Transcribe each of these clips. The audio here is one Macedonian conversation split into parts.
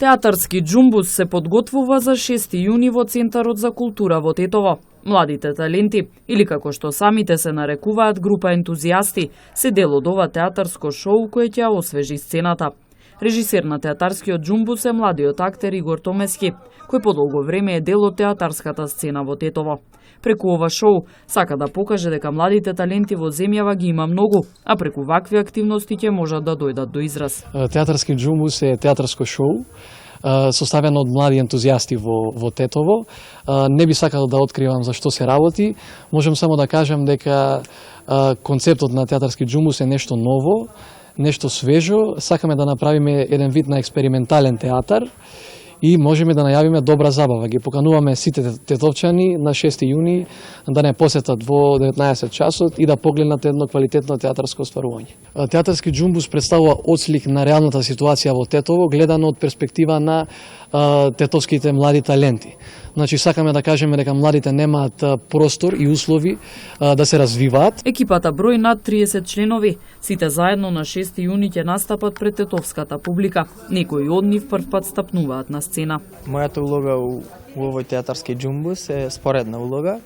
Театарски џумбус се подготвува за 6 јуни во Центарот за култура во Тетово. Младите таленти, или како што самите се нарекуваат група ентузијасти, се дел од ова театарско шоу кое ќе освежи сцената. Режисер на театарскиот џумбус е младиот актер Игор Томески, кој подолго време е дел од театарската сцена во Тетово. Преку ова шоу сака да покаже дека младите таленти во земјава ги има многу, а преку вакви активности ќе можат да дојдат до израз. Театарски џумбус е театарско шоу составено од млади ентузијасти во Тетово. Не би сакал да откривам за што се работи. Можам само да кажам дека концептот на театарски џумбус е нешто ново, нешто свежо. Сакаме да направиме еден вид на експериментален театар и можеме да најавиме добра забава. Ги покануваме сите тетовчани на 6 јуни да не посетат во 19 часот и да погледнат едно квалитетно театарско остварување. Театарски џумбус представува отслик на реалната ситуација во Тетово, гледано од перспектива на тетовските млади таленти. Значи, сакаме да кажеме дека младите немаат простор и услови да се развиваат. Екипата брои над 30 членови. Сите заедно на 6 јуни ќе настапат пред тетовската публика. Некои од нив првпат стапнуваат на сцена. Мојата улога у овој театарски џумбус е споредна улога.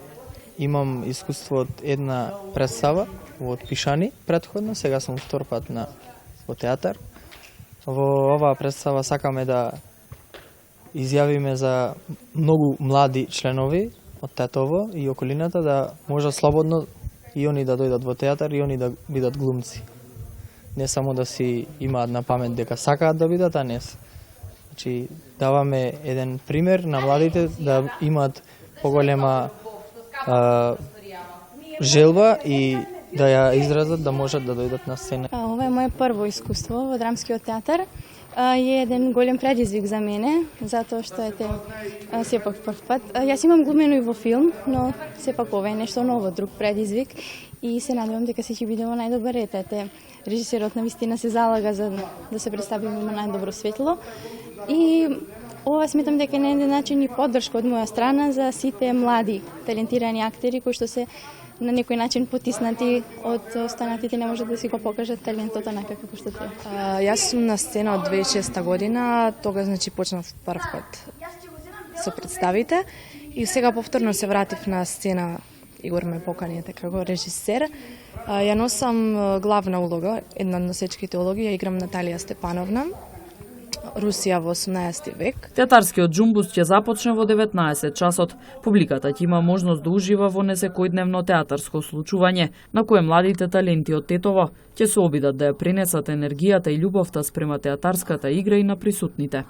Имам искуство од една представа од Пишани претходно, сега сум втор пат во театар. Во оваа представа сакаме да изјавиме за многу млади членови од Тетово и околината да можат слободно и они да дојдат во театар и они да бидат глумци. Не само да си имаат на памет дека сакаат да бидат, а не се. Значи, даваме еден пример на младите да имаат поголема желба и да ја изразат да можат да дојдат на сцена. Ова е моје прво искуство во драмскиот театар. Е еден голем предизвик за мене, затоа што сепак прв пат. Јас имам глумено и во филм, но сепак ова е нешто ново, друг предизвик и се надевам дека се ќе биде во најдобар ред. Режисерот навистина се залага за да се представиме на најдобро светло и ова сметам дека е на еден начин и поддршка од моја страна за сите млади талентирани актери кои што се на некој начин потиснати од останатите, не можат да си го покажат талентот онака како што треба. Јас сум на сцена од 2006 година, тога значи почнав прв пат со представите и сега повторно се вратив на сцена. Игор ме покани како режисер. Ја носам главна улога, една од носечките улоги, ја играм Наталија Степановна. Русија во 18 век. Театарскиот џумбус ќе започне во 19 часот. Публиката ќе има можност да ужива во несекојдневно театарско случување, на кое младите таленти од Тетово ќе се обидат да ја пренесат енергијата и љубовта спрема театарската игра и на присутните.